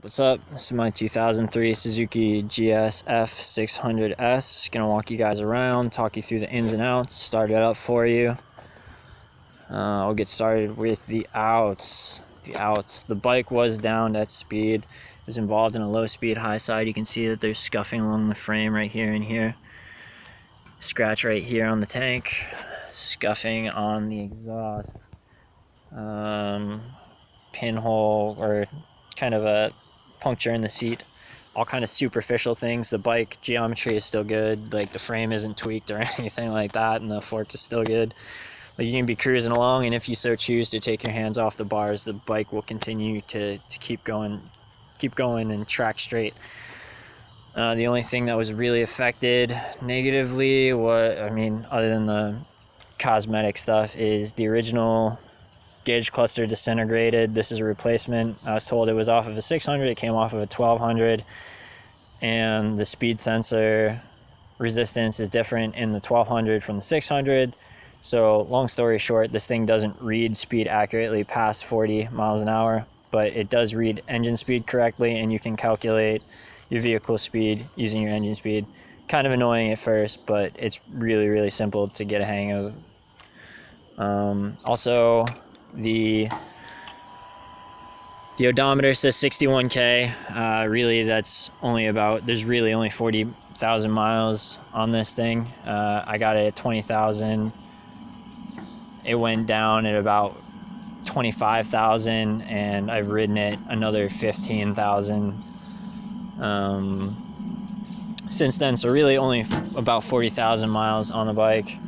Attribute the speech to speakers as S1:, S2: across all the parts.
S1: What's up? This is my 2003 Suzuki GSF600S. Gonna walk you guys around, talk you through the ins and outs, start it up for you. I'll get started with the outs. The bike was downed at speed. It was involved in a low speed high side. You can see that there's scuffing along the frame right here and here. Scratch right here on the tank. Scuffing on the exhaust. Pinhole or kind of a puncture in the seat. All kind of superficial things. The bike geometry is still good. Like the frame isn't tweaked or anything like that, and the fork is still good. Like you can be cruising along, and if you so choose to take your hands off the bars, the bike will continue to keep going and track straight. The only thing that was really affected negatively, other than the cosmetic stuff, is the original gauge cluster disintegrated. This is a replacement. I was told it was off of a 600. It came off of a 1200, and the speed sensor resistance is different in the 1200 from the 600. So long story short, this thing doesn't read speed accurately past 40 miles an hour, but it does read engine speed correctly, and you can calculate your vehicle speed using your engine speed. Kind of annoying at first, but it's really, really simple to get a hang of. Also, the odometer says 61K. Really, that's there's really only 40,000 miles on this thing. I got it at 20,000. It went down at about 25,000, and I've ridden it another 15,000 since then. So really only about 40,000 miles on the bike.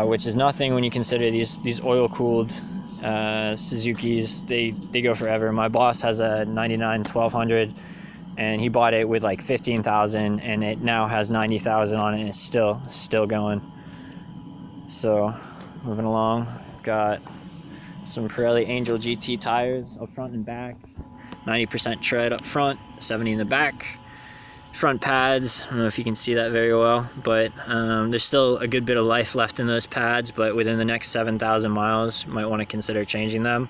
S1: Which is nothing when you consider these oil-cooled Suzukis. They go forever. My boss has a 99 1200, and he bought it with like 15,000, and it now has 90,000 on it, and it's still going. So moving along, got some Pirelli Angel GT tires up front and back. 90% tread up front, 70 in the back. Front pads, I don't know if you can see that very well, but there's still a good bit of life left in those pads, but within the next 7,000 miles, you might want to consider changing them,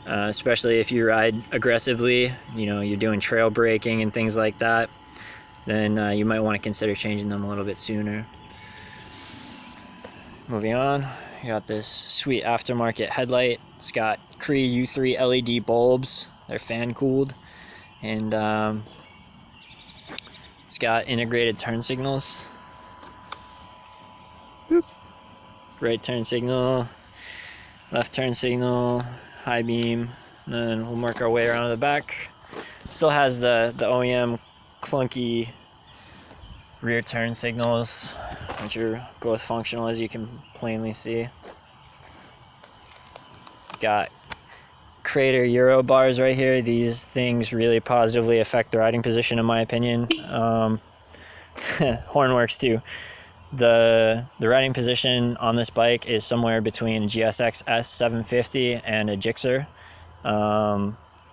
S1: especially if you ride aggressively, you're doing trail braking and things like that, then you might want to consider changing them a little bit sooner. Moving on, you got this sweet aftermarket headlight. It's got Cree U3 LED bulbs. They're fan cooled, and it's got integrated turn signals. Boop. Right turn signal, left turn signal, high beam, and then we'll work our way around to the back. Still has the OEM clunky rear turn signals, which are both functional, as you can plainly see. Got Crater Euro bars right here. These things really positively affect the riding position, in my opinion. Horn works too. The riding position on this bike is somewhere between a GSX-S750 and a Gixxer.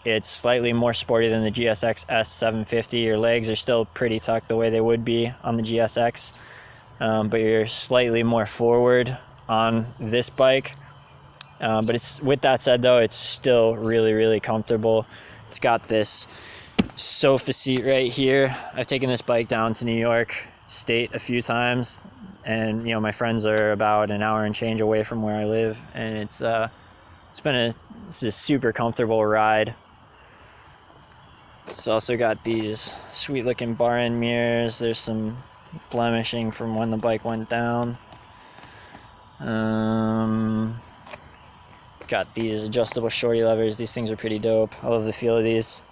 S1: It's slightly more sporty than the GSX-S750. Your legs are still pretty tucked the way they would be on the GSX, but you're slightly more forward on this bike. But with that said, though, it's still really, really comfortable. It's got this sofa seat right here. I've taken this bike down to New York State a few times, and my friends are about an hour and change away from where I live, and it's a super comfortable ride. It's also got these sweet looking bar end mirrors. There's some blemishing from when the bike went down. Got these adjustable shorty levers. These things are pretty dope. I love the feel of these.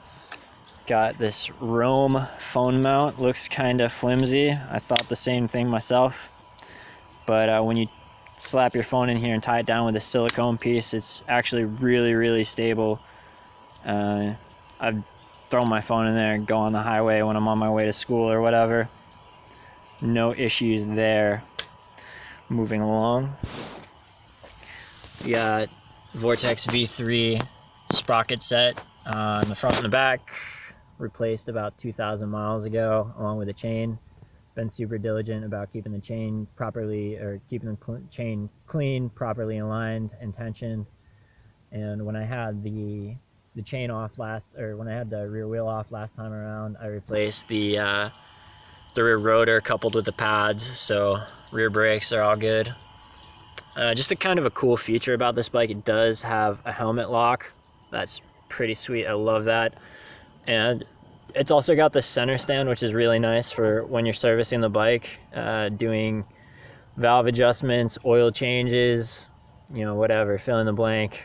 S1: Got this Rome phone mount. Looks kind of flimsy. I thought the same thing myself. But when you slap your phone in here and tie it down with a silicone piece, it's actually really, really stable. I've thrown my phone in there and go on the highway when I'm on my way to school or whatever. No issues there. Moving along. We got Vortex V3 sprocket set on the front and the back, replaced about 2,000 miles ago, along with a chain. Been super diligent about keeping the chain properly, or keeping the chain clean, properly aligned and tensioned. And when I had the the chain off when I had the rear wheel off last time around. I replaced the rear rotor coupled with the pads, so rear brakes are all good. Just a kind of a cool feature about this bike, it does have a helmet lock. That's pretty sweet, I love that. And it's also got the center stand, which is really nice for when you're servicing the bike, doing valve adjustments, oil changes, you know, whatever, fill in the blank.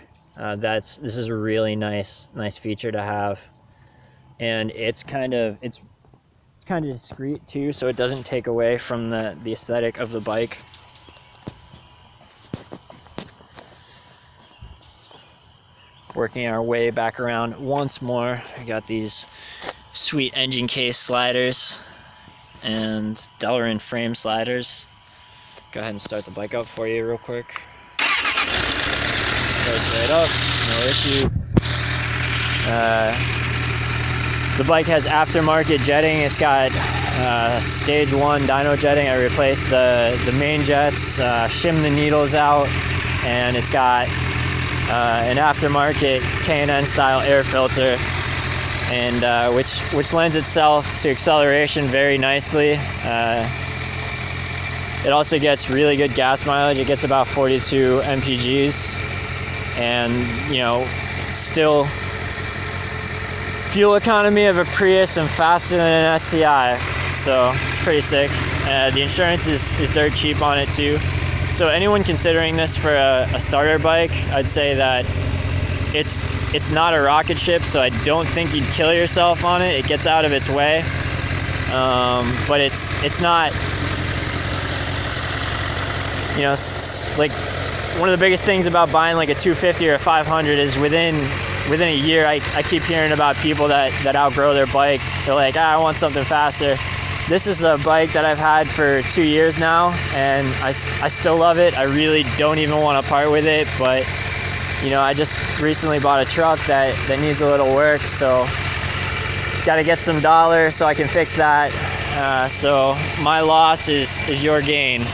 S1: This is a really nice feature to have. And it's kind of discreet too, so it doesn't take away from the aesthetic of the bike. Working our way back around once more, we got these sweet engine case sliders and Delrin frame sliders. Go ahead and start the bike up for you real quick. Starts right up, no issue. The bike has aftermarket jetting. It's got stage 1 dyno jetting. I replaced the main jets, shimmed the needles out, and it's got an aftermarket K&N style air filter, and which lends itself to acceleration very nicely. It also gets really good gas mileage. It gets about 42 mpgs, and you know, still fuel economy of a Prius and faster than an STI, so it's pretty sick. The insurance is dirt cheap on it too. So anyone considering this for a starter bike, I'd say that it's not a rocket ship, so I don't think you'd kill yourself on it. It gets out of its way, but it's not, you know, like one of the biggest things about buying like a 250 or a 500 is within a year, I keep hearing about people that outgrow their bike. They're like, I want something faster. This is a bike that I've had for 2 years now, and I still love it. I really don't even want to part with it, but you know, I just recently bought a truck that needs a little work, so got to get some dollars so I can fix that. So my loss is your gain.